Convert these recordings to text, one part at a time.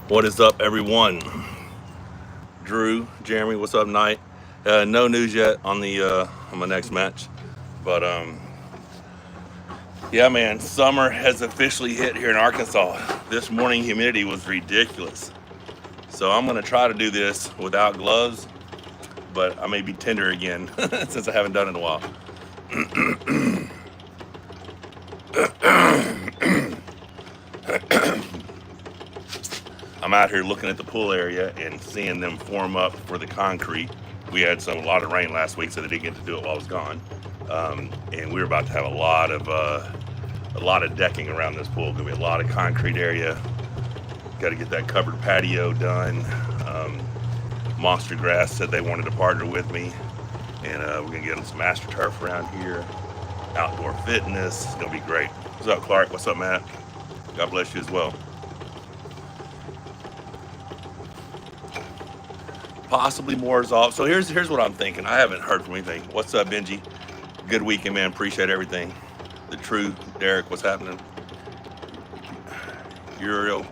What is up, everyone? Drew, Jeremy, what's up, Knight? No news yet on my next match, but yeah, man, summer has officially hit here in Arkansas. This morning humidity was ridiculous, so I'm gonna try to do this without gloves, but I may be tender again since I haven't done it in a while. I'm out here looking at the pool area and seeing them form up for the concrete. We had a lot of rain last week, so they didn't get to do it while I was gone. And we were about to have a lot of decking around this pool. Gonna be a lot of concrete area. Got to get that covered patio done. Monster Grass said they wanted to partner with me, and we're gonna get them some AstroTurf around here. Outdoor fitness. It's gonna be great. What's up, Clark? What's up, Matt? God bless you as well. Possibly more is off. So here's what I'm thinking. I haven't heard from anything. What's up, Benji? Good weekend, man. Appreciate everything. The truth, Derek. What's happening? Uriel.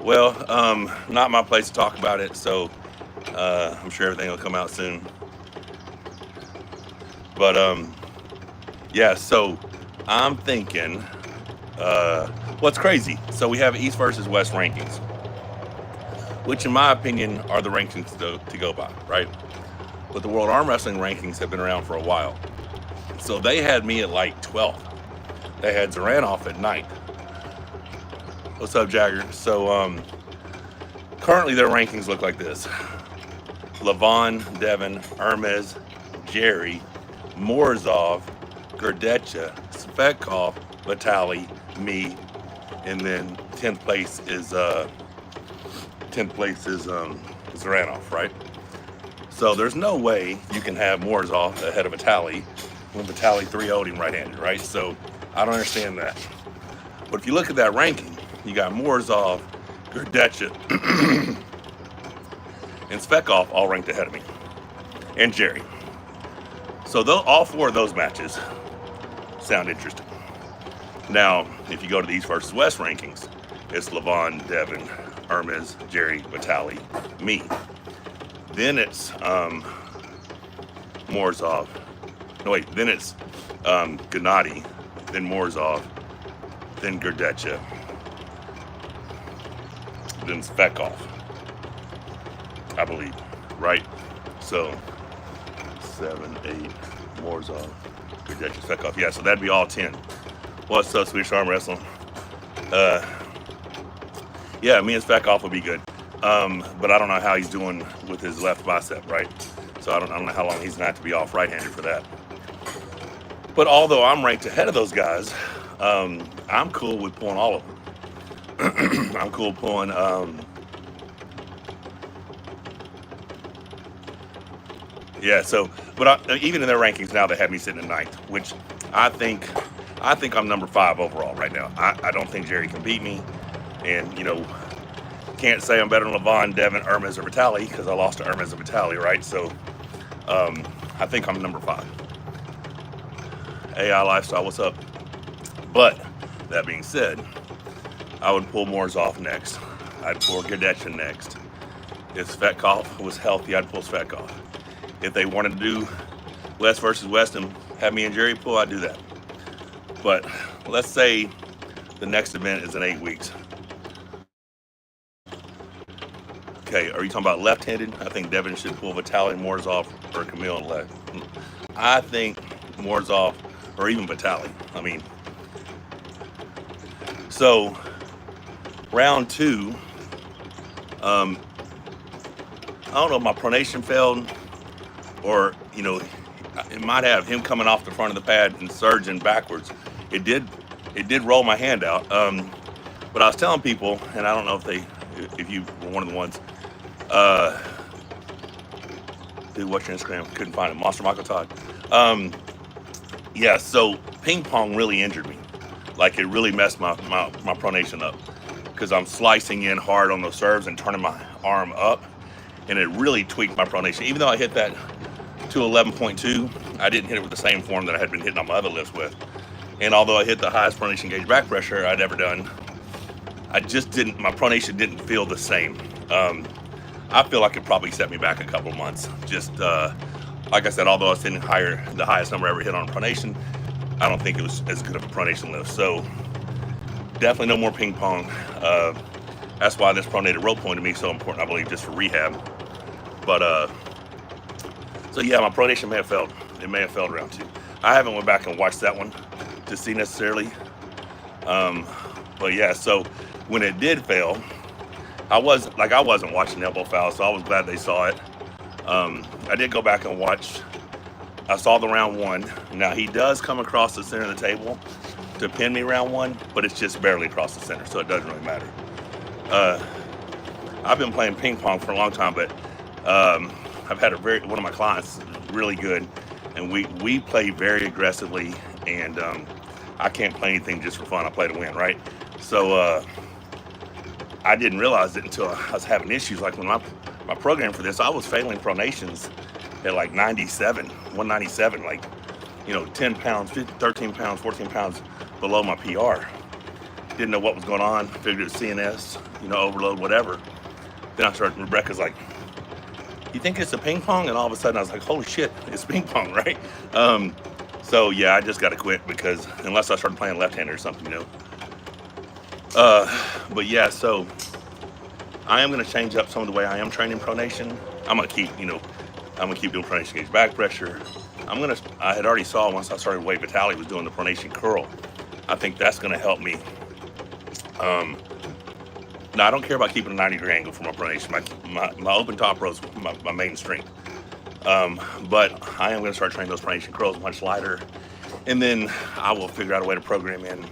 Well, not my place to talk about it. So I'm sure everything will come out soon. But yeah. So I'm thinking. What's crazy? So we have East versus West rankings, which in my opinion are the rankings to go by, right? But the World Arm Wrestling rankings have been around for a while. So they had me at like 12th. They had Zaranoff at 9th. What's up, Jagger? So currently their rankings look like this. Levon, Devin, Hermes, Jerry, Morzov, Gerdecha, Svetkov, Vitali, me, and then 10th place is Zaranoff, right? So there's no way you can have Morzov ahead of Vitali when Vitali 3-0'd him right-handed, right? So I don't understand that. But if you look at that ranking, you got Morzov, Gerdecha, and Svetkov all ranked ahead of me, and Jerry. So all four of those matches sound interesting. Now, if you go to the East versus West rankings, it's Levon, Devin, Hermes, Jerry, Vitali, me. Then it's Morzov. No, wait. Then it's Gennady, then Morzov, then Gerdecha, then Svetkov, I believe, right? So 7, 8, Morzov, Gerdecha, Svetkov. Yeah, so that'd be all 10. What's up, Swedish Arm Wrestling? Yeah, me and Svetkov would be good. But I don't know how he's doing with his left bicep, right? So I don't know how long he's gonna have to be off right-handed for that. But although I'm ranked ahead of those guys, I'm cool with pulling all of them. I'm cool pulling. Yeah. So, but even in their rankings now, they have me sitting at 9th, which I think I'm number 5 overall right now. I don't think Jerry can beat me, and can't say I'm better than Levon, Devin, Hermes, or Vitali because I lost to Hermes and Vitali, right? So I think I'm number 5. AI Lifestyle, what's up? But that being said, I would pull Morzov next. I'd pull Gerdecha next. If Svetkov was healthy, I'd pull Svetkov. If they wanted to do West versus West and have me and Jerry pull, I'd do that. But let's say the next event is in 8 weeks. Okay, are you talking about left-handed? I think Devin should pull Vitali, Morzov, or Camille on left. I think Morzov or even Vitali. I mean, so round 2, I don't know if my pronation failed or, it might have him coming off the front of the pad and surging backwards. It did roll my hand out. But I was telling people, and I don't know if you were one of the ones, dude, what's your Instagram? Couldn't find it. Monster Michael Todd. Yeah, so ping pong really injured me. Like it really messed my pronation up because I'm slicing in hard on those serves and turning my arm up, and it really tweaked my pronation. Even though I hit that to 11.2, I didn't hit it with the same form that I had been hitting on my other lifts with. And although I hit the highest pronation gauge back pressure I'd ever done, I just didn't, my pronation didn't feel the same. I feel like it probably set me back a couple months. Just like I said, although I was hitting the highest number I ever hit on pronation, I don't think it was as good of a pronation lift. So definitely no more ping pong. That's why this pronated rope point to me is so important, I believe, just for rehab. But so yeah, my pronation may have failed. It may have failed round 2. I haven't went back and watched that one to see necessarily. But yeah, so when it did fail, I wasn't watching elbow foul, so I was glad they saw it. I did go back and watch. I saw the round 1. Now he does come across the center of the table to pin me round 1, but it's just barely across the center, so it doesn't really matter. I've been playing ping pong for a long time, but I've had one of my clients really good, and we play very aggressively, and I can't play anything just for fun. I play to win, right? So I didn't realize it until I was having issues. Like when my program for this, I was failing pronations at like 97, 197, like, 10 pounds, 13 pounds, 14 pounds below my PR. Didn't know what was going on. Figured it was CNS, overload, whatever. Then I started, Rebecca's like, you think it's a ping pong? And all of a sudden I was like, holy shit, it's ping pong, right? So yeah, I just got to quit, because unless I started playing left-handed or something, But yeah, so I am going to change up some of the way I am training pronation. I'm going to keep, I'm going to keep doing pronation against back pressure. I had already saw once I started weight, Vitaly was doing the pronation curl. I think that's going to help me. Now I don't care about keeping a 90-degree angle for my pronation. My open top row is my main strength. But I am going to start training those pronation curls much lighter. And then I will figure out a way to program in.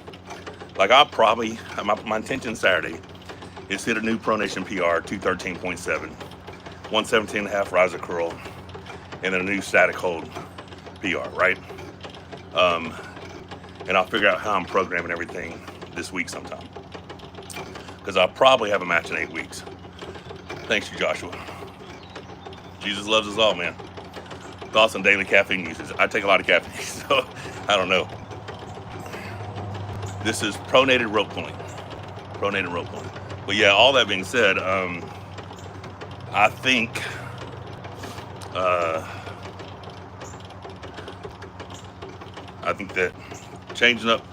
Like I'll probably, my intention Saturday is hit a new pronation PR, 213.7, 117.5 riser curl, and then a new static hold PR, right? And I'll figure out how I'm programming everything this week sometime, because I'll probably have a match in 8 weeks. Thanks you, Joshua. Jesus loves us all, man. Thoughts on daily caffeine usage? I take a lot of caffeine, so I don't know. This is pronated rope pulling. Pronated rope pulling. But yeah, all that being said, I think that changing up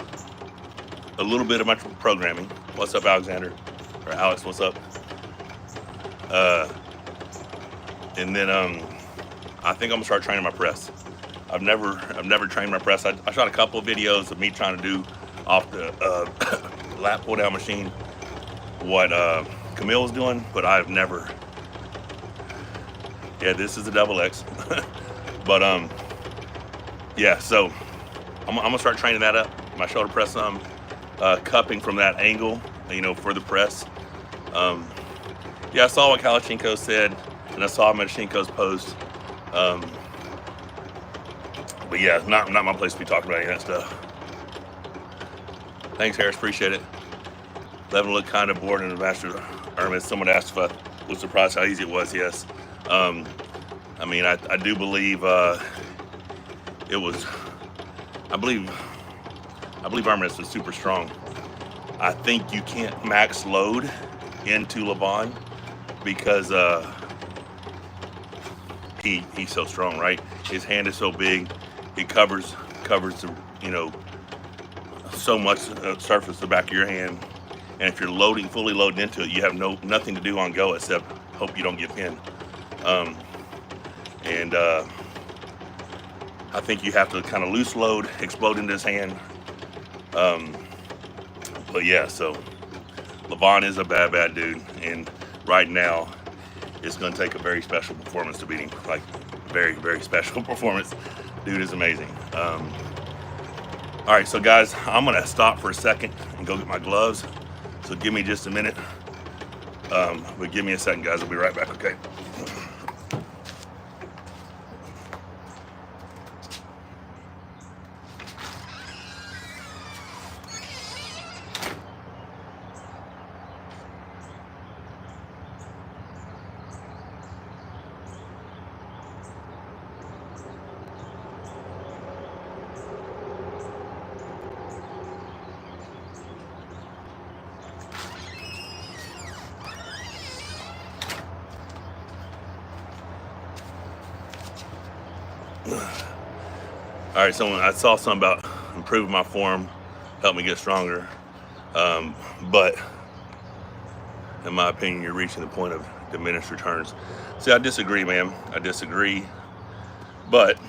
a little bit of my programming. What's up, Alexander? Or Alex, what's up? And then I think I'm gonna start training my press. I've never trained my press. I shot a couple of videos of me trying to do off the lap pull down machine what Camille was doing, but I've never. Yeah, this is a double X. But yeah, so I'm gonna start training that up. My shoulder press, cupping from that angle, for the press. Yeah, I saw what Kalachenko said, and I saw Medichenko's post. But yeah, not my place to be talking about any of that stuff. Thanks, Harris. Appreciate it. Levin looked kind of bored in the master Hermes. Someone asked if I was surprised how easy it was. Yes. I mean, I do believe it was. I believe Hermes was super strong. I think you can't max load into Levon because he's so strong, right? His hand is so big. It covers the, so much surface the back of your hand, and if you're fully loading into it, you have nothing to do on go except hope you don't get pinned. And I think you have to kind of loose load, explode into his hand. But yeah, so Levon is a bad dude, and right now it's going to take a very special performance to beat him. Like very, very special performance. Dude is amazing. All right, so guys, I'm gonna stop for a second and go get my gloves. So give me just a minute. But give me a second, guys. I'll be right back, okay? All right, so I saw something about improving my form, help me get stronger. But in my opinion, you're reaching the point of diminished returns. See, I disagree, man. I disagree. But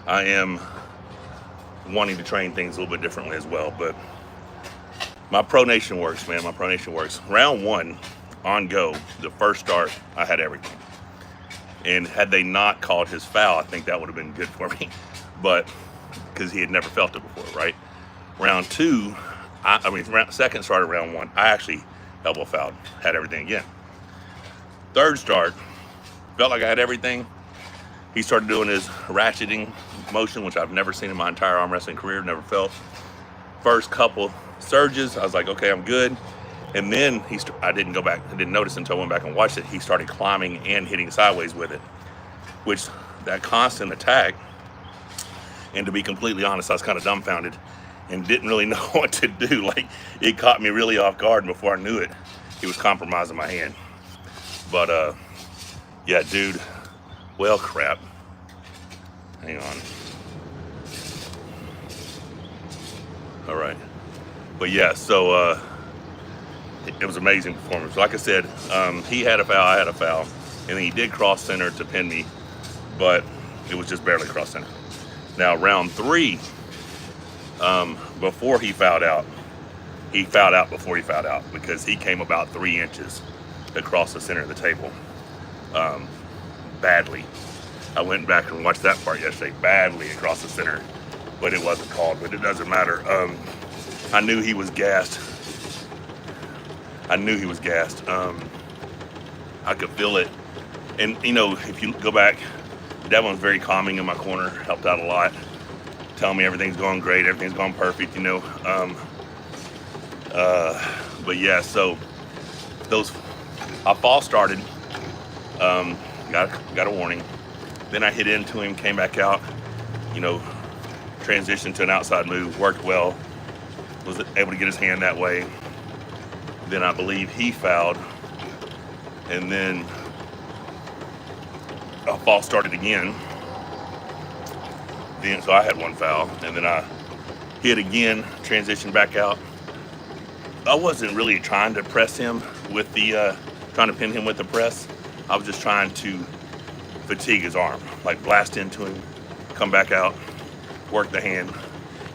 I am wanting to train things a little bit differently as well. But my pronation works, man. My pronation works. Round one, on go, the first start, I had everything. And had they not called his foul, I think that would have been good for me. But because he had never felt it before, right? Round two, second start of round one, I actually elbow fouled, had everything again. Third start, felt like I had everything. He started doing his ratcheting motion, which I've never seen in my entire arm wrestling career, never felt. First couple surges, I was like, okay, I'm good. And then I didn't go back, I didn't notice until I went back and watched it. He started climbing and hitting sideways with it, which that constant attack, and to be completely honest, I was kind of dumbfounded and didn't really know what to do. Like, it caught me really off guard, and before I knew it, he was compromising my hand. But yeah, dude, well, crap. Hang on. All right. But yeah, so it was an amazing performance. Like I said, he had a foul, I had a foul, and then he did cross center to pin me, but it was just barely cross center. Now, round three, before he fouled out before he fouled out, because he came about 3 inches across the center of the table, badly. I went back and watched that part yesterday, badly across the center, but it wasn't called, but it doesn't matter. I knew he was gassed. I could feel it. And, you know, if you go back, Devin was very calming in my corner, helped out a lot, telling me everything's going great, everything's going perfect, you know. But yeah, so I false started, got a warning. Then I hit into him, came back out, you know, transitioned to an outside move, worked well, was able to get his hand that way. Then I believe he fouled, and then I false started again. Then so I had one foul, and then I hit again, transitioned back out. I wasn't really trying to press him with the, trying to pin him with the press. I was just trying to fatigue his arm, like blast into him, come back out, work the hand,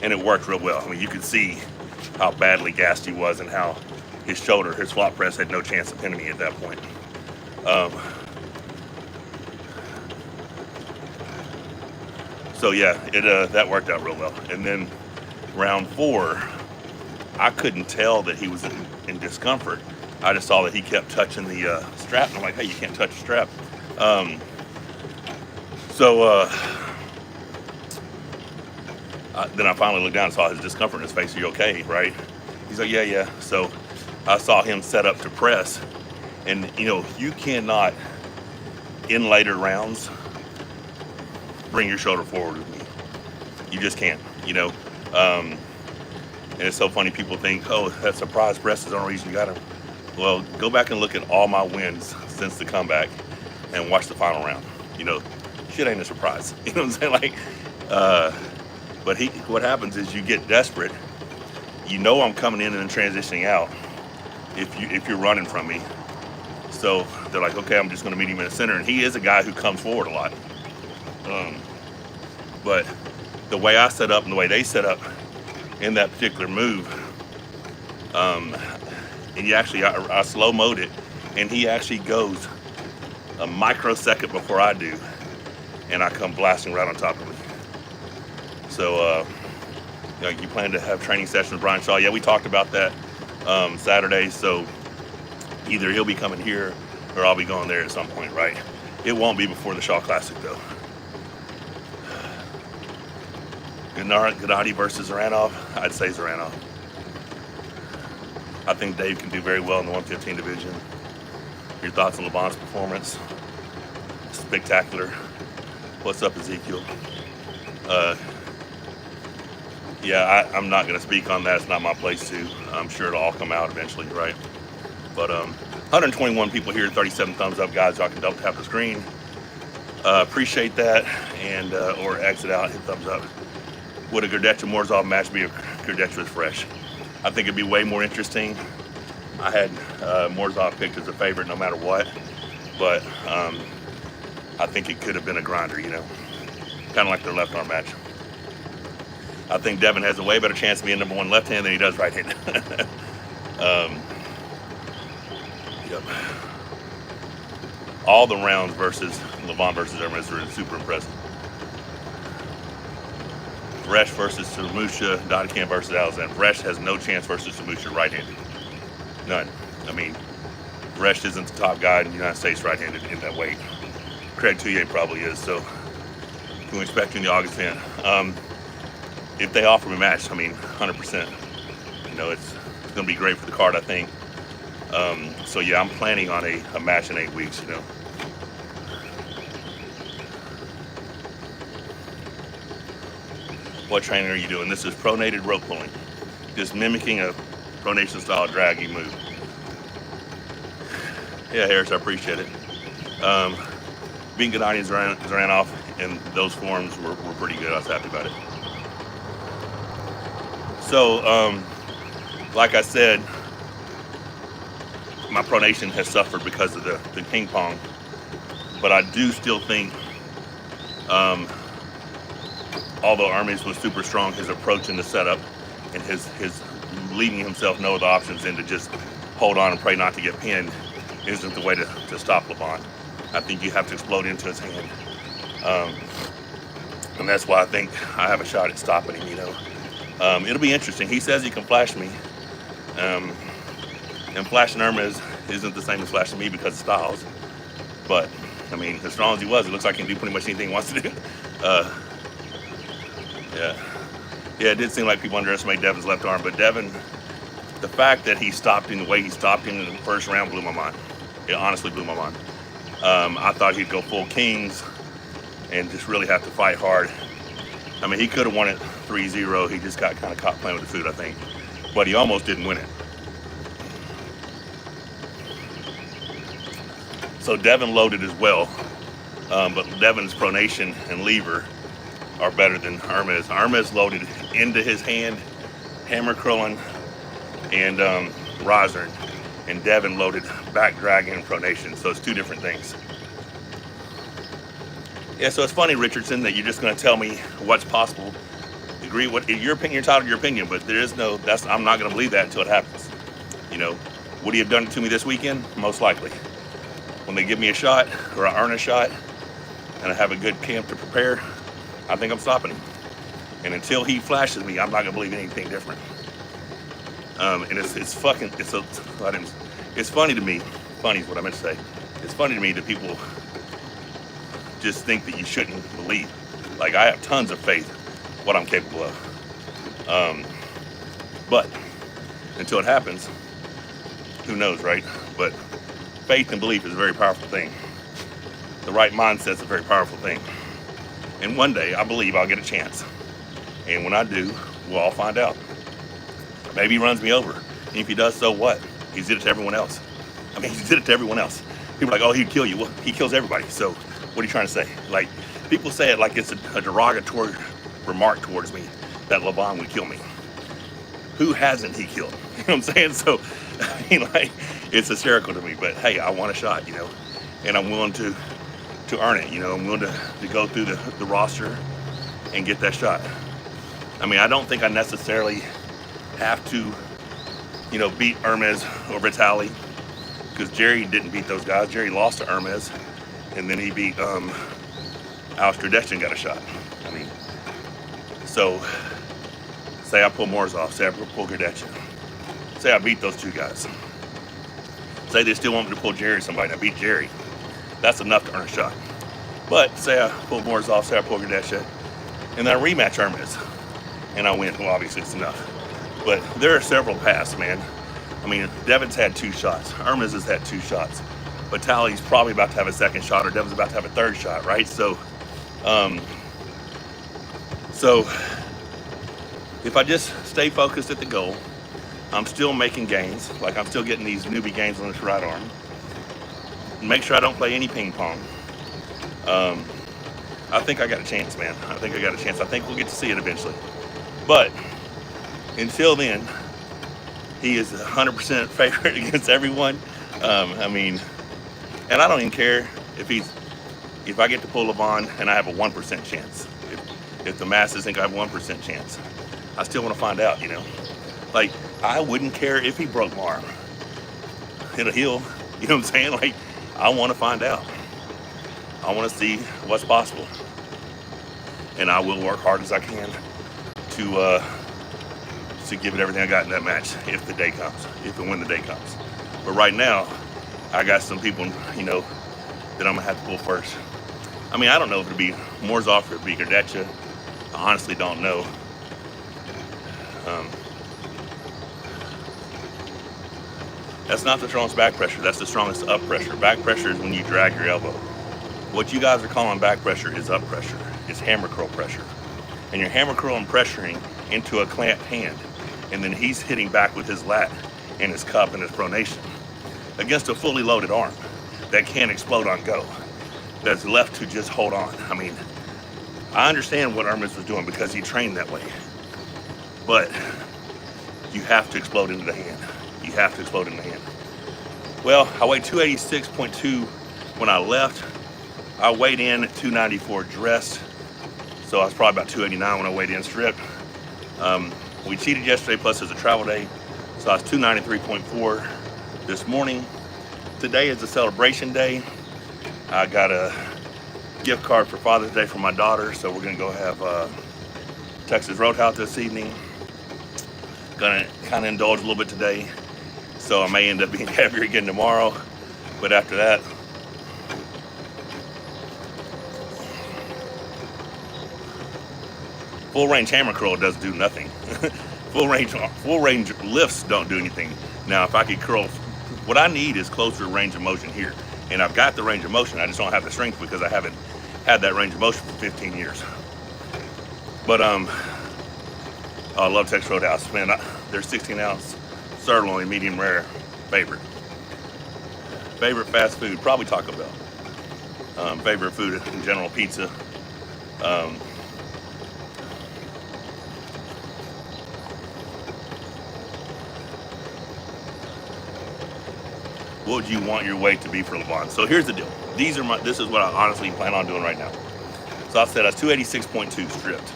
and it worked real well. I mean, you could see how badly gassed he was and how his shoulder, his flop press had no chance of pinning me at that point. So yeah, that worked out real well. And then round four, I couldn't tell that he was in discomfort. I just saw that he kept touching the strap, and I'm like, hey, you can't touch the strap. Then I finally looked down and saw his discomfort in his face. Are you okay, right? He's like, yeah. So I saw him set up to press. And, you know, you cannot, in later rounds, bring your shoulder forward with me. You just can't, you know. And it's so funny, people think, oh, that surprise press is the only reason you got him. Well, go back and look at all my wins since the comeback and watch the final round. You know, shit ain't a surprise. You know what I'm saying? Like, but what happens is you get desperate. You know I'm coming in and transitioning out if you're running from me. So they're like, okay, I'm just going to meet him in the center. And he is a guy who comes forward a lot. But the way I set up and the way they set up in that particular move, and you actually, I slow-moed it, and he actually goes a microsecond before I do, and I come blasting right on top of him. So, you know, you plan to have training sessions with Brian Shaw? Yeah, we talked about that Saturday, so either he'll be coming here or I'll be going there at some point, right? It won't be before the Shaw Classic, though. Gennady versus Zaranov? I'd say Zaranov. I think Dave can do very well in the 115 division. Your thoughts on LeBron's performance? Spectacular. What's up, Ezekiel? Yeah, I'm not going to speak on that. It's not my place to. I'm sure it'll all come out eventually, right? But 121 people here, 37 thumbs up, guys. Y'all can double tap the screen. Appreciate that, and or exit out, hit thumbs up. Would a Gurdetch Morzov match be if Gurdetch was fresh? I think it'd be way more interesting. I had Morzov picked as a favorite no matter what, but I think it could have been a grinder, you know, kind of like their left arm match. I think Devin has a way better chance of being number one left hand than he does right hand. Yep. All the rounds versus Levon versus Hermes are super impressive. Resh versus Samusha, Dodicam versus Alexander. Resh has no chance versus Samusha right-handed. None. I mean, Resh isn't the top guy in the United States right-handed in that weight. Craig Touye probably is, so who expect in the August 10. If they offer me a match, I mean, 100%. You know, it's going to be great for the card, I think. So yeah, I'm planning on a match in 8 weeks, you know. What training are you doing? This is pronated rope pulling. Just mimicking a pronation style draggy move. Yeah, Harris, I appreciate it. Being Gennady and Zaranov in those forms were pretty good. I was happy about it. So, like I said, my pronation has suffered because of the ping pong, but I do still think, although Hermes was super strong, his approach in the setup and his leaving himself no other options than to just hold on and pray not to get pinned isn't the way to stop Levon. I think you have to explode into his hand. And that's why I think I have a shot at stopping him, you know. It'll be interesting. He says he can flash me. And flashing Hermes isn't the same as flashing me because of styles. But, I mean, as strong as he was, it looks like he can do pretty much anything he wants to do. Yeah, it did seem like people underestimate Devin's left arm, but Devin, the fact that he stopped him the way he stopped him in the first round blew my mind. It honestly blew my mind. I thought he'd go full kings and just really have to fight hard. I mean, he could have won it 3-0. He just got kind of caught playing with the food, I think. But he almost didn't win it. So Devin loaded as well. But Devin's pronation and lever are better than Hermes. Hermes loaded into his hand, hammer curling, and riser. And Devin loaded back dragging and pronation. So it's two different things. Yeah, so it's funny, Richardson, that you're just going to tell me what's possible. Agree with your opinion, entitled to your opinion, but there is no, I'm not going to believe that until it happens. You know, would he have done it to me this weekend? Most likely. When they give me a shot, or I earn a shot, and I have a good camp to prepare, I think I'm stopping him. And until he flashes me, I'm not going to believe anything different. And it's funny to me. Funny is what I meant to say. It's funny to me that people just think that you shouldn't believe. Like, I have tons of faith what I'm capable of. But until it happens, who knows, right? But faith and belief is a very powerful thing. The right mindset is a very powerful thing. And one day, I believe I'll get a chance. And when I do, we'll all find out. Maybe he runs me over. And if he does, so what? He did it to everyone else. I mean, he did it to everyone else. People are like, oh, he'd kill you. Well, he kills everybody. So what are you trying to say? Like, people say it like it's a derogatory remark towards me that Levon would kill me. Who hasn't he killed? You know what I'm saying? So, I mean, like, it's hysterical to me. But, hey, I want a shot, you know. And I'm willing to earn it, you know. I'm willing to go through the roster and get that shot. I mean, I don't think I necessarily have to, you know, beat Hermes or Vitali, because Jerry didn't beat those guys. Jerry lost to Hermes, and then he beat Alex Gurdetch and got a shot. I mean, so say I pull Morzov, say I pull Gurdetch, say I beat those two guys. Say they still want me to pull Jerry or somebody, and I beat Jerry. That's enough to earn a shot. But say I pull Morzov, say I pull Gurdetch, and then I rematch Hermes, and I win. Well, obviously it's enough. But there are several paths, man. I mean, Devin's had 2 shots. Hermes has had 2 shots. Vitali's probably about to have a second shot, or Devin's about to have a third shot, right? So if I just stay focused at the goal, I'm still making gains. Like, I'm still getting these newbie gains on this right arm. Make sure I don't play any ping pong. I think I got a chance, man. I think I got a chance. I think we'll get to see it eventually. But until then, he is 100% favorite against everyone. I mean, and I don't even care if I get to pull Levon and I have a 1% chance. If the masses think I have a 1% chance, I still want to find out, you know? Like, I wouldn't care if he broke my arm. It'll heal, you know what I'm saying? Like, I want to find out. I want to see what's possible. And I will work hard as I can to give it everything I got in that match if the day comes, if and when the day comes. But right now, I got some people, you know, that I'm gonna have to pull first. I mean, I don't know if it'll be Morzov or Bigardetcha. I honestly don't know. That's not the strongest back pressure. That's the strongest up pressure. Back pressure is when you drag your elbow. What you guys are calling back pressure is up pressure. It's hammer curl pressure. And you're hammer curling pressuring into a clamped hand. And then he's hitting back with his lat and his cup and his pronation against a fully loaded arm that can't explode on go. That's left to just hold on. I mean, I understand what Ermis was doing because he trained that way. But you have to explode into the hand. You have to explode in the hand. Well, I weighed 286.2 when I left. I weighed in at 294 dressed. So I was probably about 289 when I weighed in stripped. We cheated yesterday, plus it's a travel day. So I was 293.4 this morning. Today is a celebration day. I got a gift card for Father's Day for my daughter. So we're gonna go have Texas Roadhouse this evening. Gonna kind of indulge a little bit today. So I may end up being heavier again tomorrow. But after that, full range hammer curl does do nothing. full range lifts don't do anything. Now, if I could curl, what I need is closer range of motion here. And I've got the range of motion. I just don't have the strength because I haven't had that range of motion for 15 years. But I love Texas Roadhouse. Man, their 16-ounce sirloin, medium rare, favorite. Favorite fast food, probably Taco Bell. Favorite food in general, pizza. What would you want your weight to be for Levon? So here's the deal. This is what I honestly plan on doing right now. So I said I was 286.2 stripped.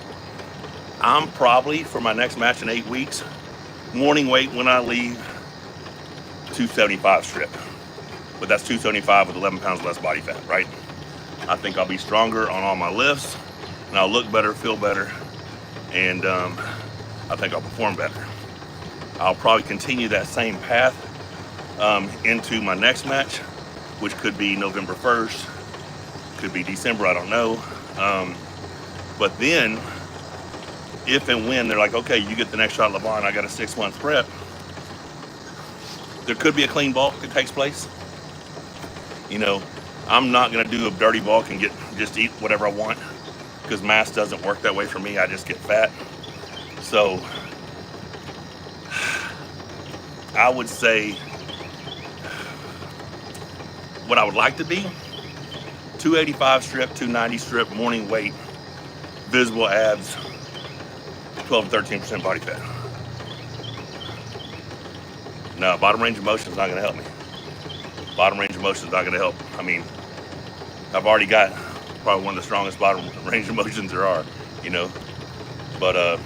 I'm probably, for my next match in 8 weeks, morning weight when I leave, 275 stripped. But that's 275 with 11 pounds less body fat, right? I think I'll be stronger on all my lifts, and I'll look better, feel better, and I think I'll perform better. I'll probably continue that same path into my next match, which could be November 1st, could be December, I don't know. But then, if and when they're like, okay, you get the next shot, Levon, I got a 6-month prep, there could be a clean bulk that takes place. You know, I'm not gonna do a dirty bulk and just eat whatever I want, because mass doesn't work that way for me. I just get fat. So I would say what I would like to be, 285 strip, 290 strip, morning weight, visible abs, 12 to 13% body fat. No, bottom range of motion is not gonna help me. Bottom range of motion is not gonna help. I mean, I've already got probably one of the strongest bottom range of motions there are, you know. But I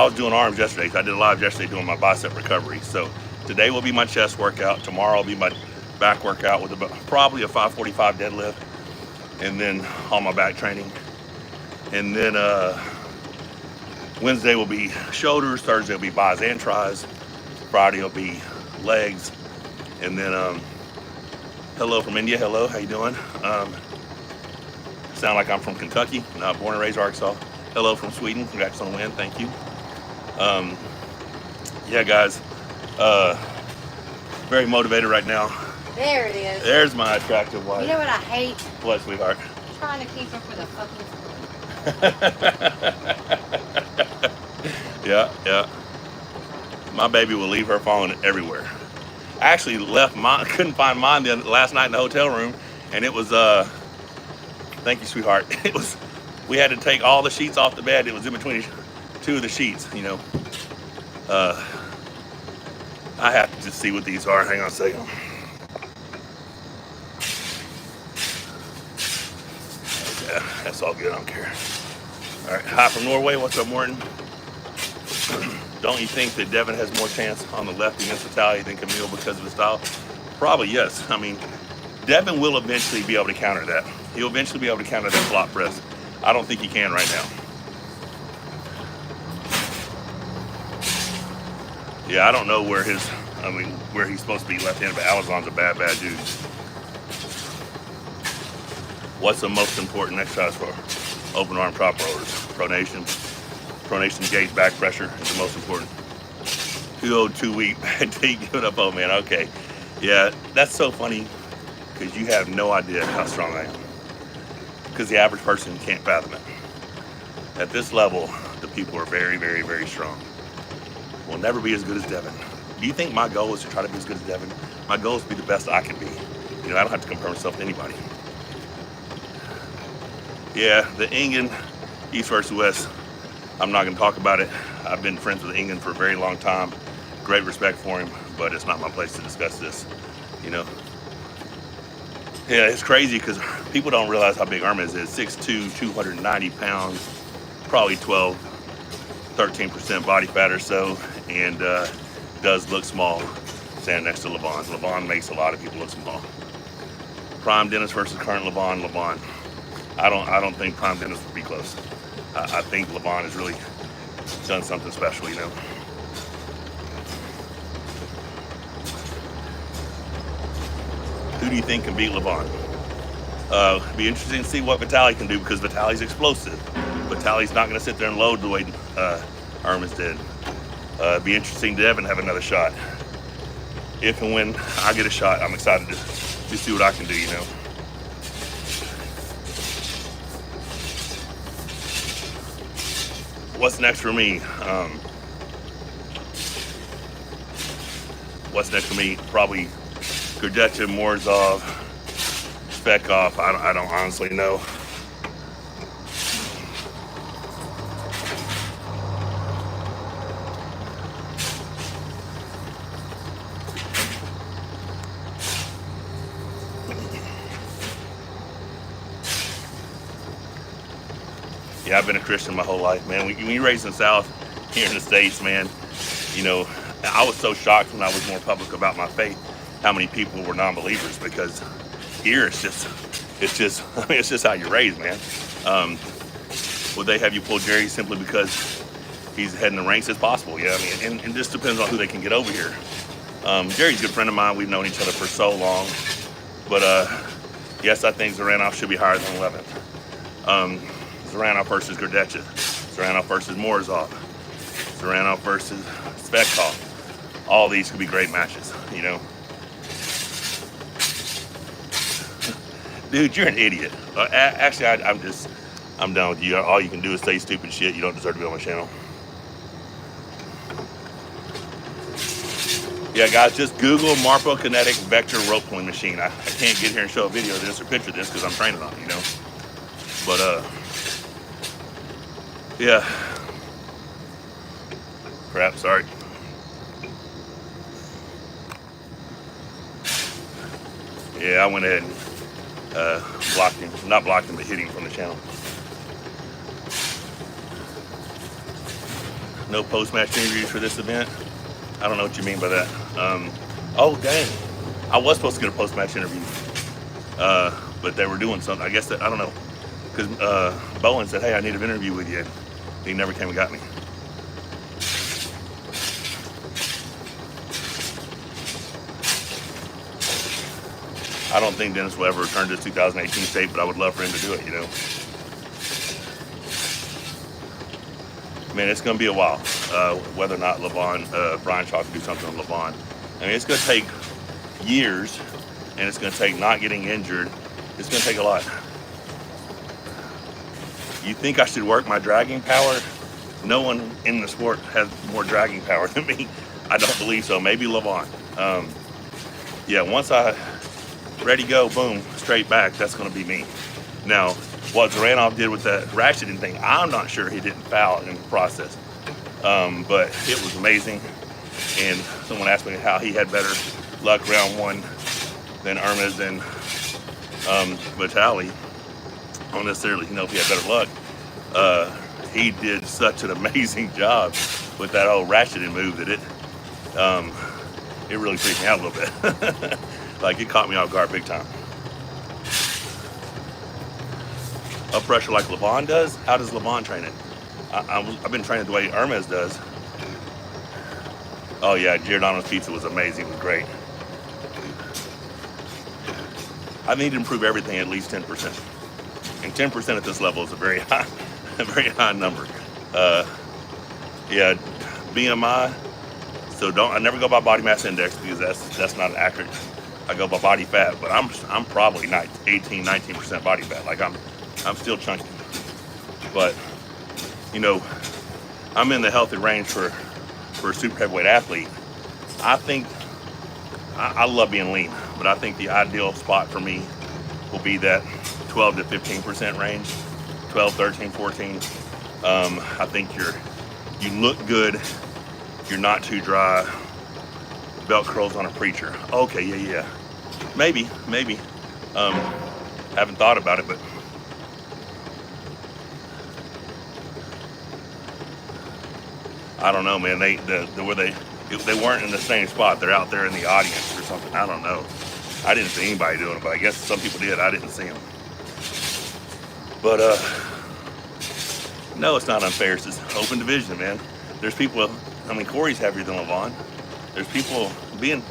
was doing arms yesterday. I did a live yesterday doing my bicep recovery. So today will be my chest workout. Tomorrow will be my back workout with probably a 545 deadlift, and then all my back training. And then Wednesday will be shoulders. Thursday will be bis and tris. Friday will be legs. And then hello from India. Hello, how you doing? Sound like I'm from Kentucky. No, born and raised Arkansas. Hello from Sweden. Congrats on the win. Thank you. Yeah, guys. Very motivated right now. There it is. There's my attractive wife. You know what I hate? What, sweetheart? Trying to keep her for the fucking Yeah. My baby will leave her phone everywhere. I actually left mine, couldn't find mine last night in the hotel room, and it was Thank you, sweetheart. It was, we had to take all the sheets off the bed. It was in between two of the sheets, you know. I have to just see what these are. Hang on a second. Yeah, that's all good. I don't care. All right. Hi from Norway. What's up, Morton? Don't you think that Devin has more chance on the left against Vitaly than Camille because of his style? Probably, yes. I mean, Devin will eventually be able to counter that. He'll eventually be able to counter that flop press. I don't think he can right now. Yeah, I don't know where where he's supposed to be left-handed, but Alizon's a bad dude. What's the most important exercise for open arm top rollers? Pronation. Pronation gauge back pressure is the most important. 202 week, give it up, oh man, okay. Yeah, that's so funny because you have no idea how strong I am. Because the average person can't fathom it. At this level, the people are very, very, very strong. Will never be as good as Devin. Do you think my goal is to try to be as good as Devin? My goal is to be the best I can be. You know, I don't have to compare myself to anybody. Yeah, the Ingen, East versus West, I'm not going to talk about it. I've been friends with Ingen for a very long time. Great respect for him, but it's not my place to discuss this, you know. Yeah, it's crazy because people don't realize how big Irma is. 6'2", 290 pounds, probably 13% body fat or so, and does look small standing next to Levon. Levon makes a lot of people look small. Prime Dennis versus current Levon. I don't think Prime Dennis would be close. I think Levon has really done something special, you know. Who do you think can beat Levon? Be interesting to see what Vitaly can do because Vitaly's explosive. Vitaly's not going to sit there and load the way Irma's did. Be interesting to Devin have another shot. If and when I get a shot, I'm excited to see what I can do, you know. What's next for me? What's next for me? Probably Gurdecha, Morzov, Spekov. I don't honestly know. Yeah, I've been a Christian my whole life, man. When you're raised in the South, here in the States, man, you know, I was so shocked when I was more public about my faith, how many people were non-believers, because here it's just, I mean, it's just how you're raised, man. Would they have you pull Jerry simply because he's head in the ranks as possible? Yeah, I mean, and it just depends on who they can get over here. Jerry's a good friend of mine. We've known each other for so long, but yes, I think Zaranov should be higher than 11th. Zaranov versus Gurdecha, Zaranov versus Morzov, Zaranov versus Spekov. All these could be great matches, you know. Dude, you're an idiot. Actually, I'm done with you. All you can do is say stupid shit. You don't deserve to be on my channel. Yeah, guys, just Google Marpo Kinetic Vector Rope Pulling Machine. I can't get here and show a video of this or picture this because I'm training on it, you know. But, yeah. Crap, sorry. Yeah, I went ahead and blocked him. Not blocked him, but hit him from the channel. No post-match interviews for this event? I don't know what you mean by that. Oh, dang. I was supposed to get a post-match interview. But they were doing something. I guess that, I don't know. Because Bowen said, hey, I need an interview with you. He never came and got me. I don't think Dennis will ever return to his 2018 state, but I would love for him to do it, you know. Man, it's going to be a while, whether or not Brian Shaw can do something on Levon. I mean, it's going to take years, and it's going to take not getting injured. It's going to take a lot. You think I should work my dragging power? No one in the sport has more dragging power than me. I don't believe so. Maybe Levon. Yeah, once I ready, go, boom, straight back, that's going to be me. Now, what Zaranov did with that ratcheting thing, I'm not sure he didn't foul in the process. But it was amazing. And someone asked me how he had better luck round one than Hermes and Vitali. I don't necessarily know if he had better luck. He did such an amazing job with that old ratcheting move that it really freaked me out a little bit. Like, it caught me off guard big time. Up pressure like Levon does? How does Levon train it? I've been training the way Hermes does. Oh yeah, Giordano's pizza was amazing. It was great. I need to improve everything at least 10%. And 10% at this level is a very high number. Yeah, BMI. So I never go by body mass index because that's not accurate. I go by body fat, but I'm probably not 18, 19% body fat. Like I'm still chunky. But you know, I'm in the healthy range for a super heavyweight athlete. I think I love being lean, but I think the ideal spot for me will be that 12 to 15% range, 12, 13, 14. I think you look good. You're not too dry. Belt curls on a preacher. Okay, yeah. Maybe. Haven't thought about it, but I don't know, man. They weren't in the same spot. They're out there in the audience or something. I don't know. I didn't see anybody doing it, but I guess some people did. I didn't see them. But no, it's not unfair. It's just open division, man. There's people. I mean, Corey's heavier than Levon. There's people think,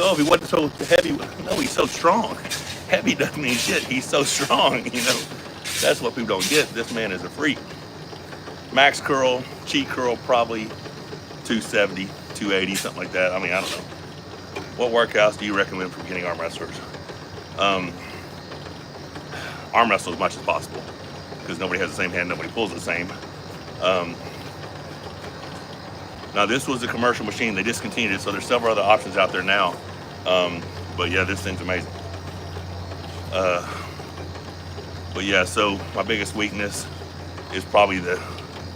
oh, if he wasn't so heavy, no, he's so strong. Heavy doesn't mean shit. He's so strong, you know. That's what people don't get. This man is a freak. Max curl, cheat curl, probably 270, 280, something like that. I mean, I don't know. What workouts do you recommend for beginning arm wrestlers? Arm wrestle as much as possible because nobody has the same hand, nobody pulls the same. Now this was a commercial machine. They discontinued it, so there's several other options out there now. But yeah, this thing's amazing. But yeah, so my biggest weakness is probably the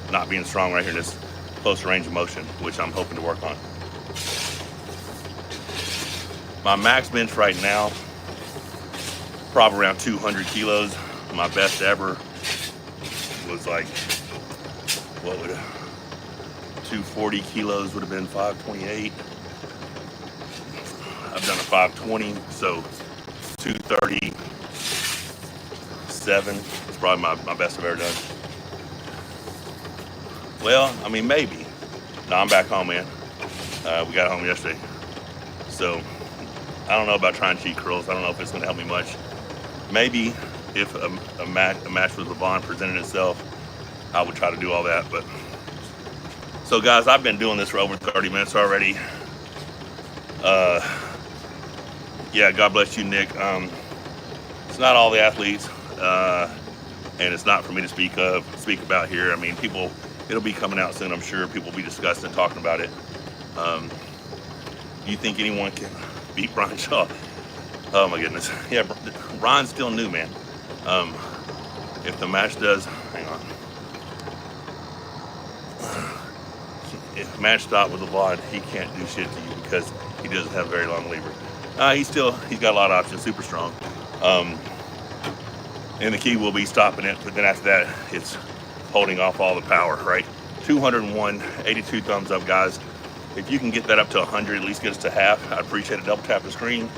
not being strong right here in this close range of motion, which I'm hoping to work on. My max bench right now, probably around 200 kilos. My best ever was like, 240 kilos would have been 528. I've done a 520, so 237 is probably my best I've ever done. Well, I mean, maybe. No, I'm back home, man. We got home yesterday. So I don't know about trying cheat curls. I don't know if it's going to help me much. Maybe if a match with Levon presented itself, I would try to do all that. But so guys, I've been doing this for over 30 minutes already. Yeah, God bless you, Nick. It's not all the athletes, and it's not for me to speak about here. I mean, it'll be coming out soon, I'm sure. People will be discussing and talking about it. Do you think anyone can beat Brian Shaw? Oh my goodness. Yeah, Brian's still new, man. If the match does, hang on. If the match stopped with Levon, he can't do shit to you because he doesn't have a very long lever. He's got a lot of options, super strong. And the key will be stopping it, but then after that, it's holding off all the power, right? 201, 82 thumbs up, guys. If you can get that up to 100, at least get us to half, I'd appreciate it. Double tap the screen.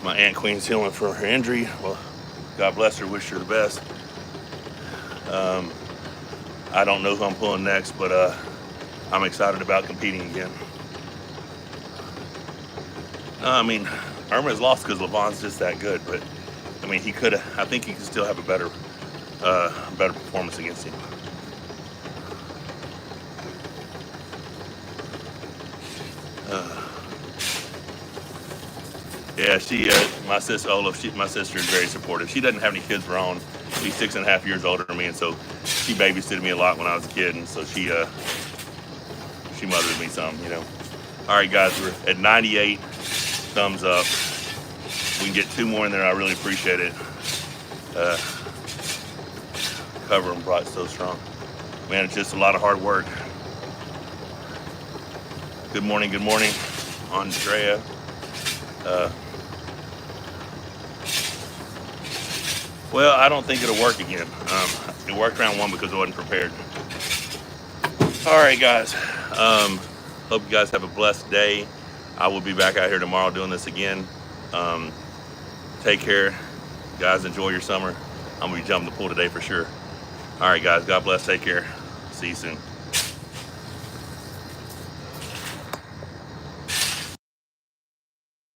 My Aunt Queen's healing from her injury. Well, God bless her, wish her the best. I don't know who I'm pulling next, but I'm excited about competing again. I mean, Herman's lost because Levon's just that good, but I mean, I think he could still have a better performance against him. Yeah, my sister Olaf, my sister is very supportive. She doesn't have any kids of her own. She's 6.5 years older than me, and so she babysitted me a lot when I was a kid, and so she mothered me some, you know. All right, guys, we're at 98 thumbs up. we can get 2 more in there, I really appreciate it. Cover them brought so strong. Man, it's just a lot of hard work. Good morning, Andrea. Well, I don't think it'll work again. It worked round 1 because I wasn't prepared. All right, guys. Hope you guys have a blessed day. I will be back out here tomorrow doing this again. Take care. Guys, enjoy your summer. I'm going to be jumping the pool today for sure. All right, guys. God bless. Take care. See you soon.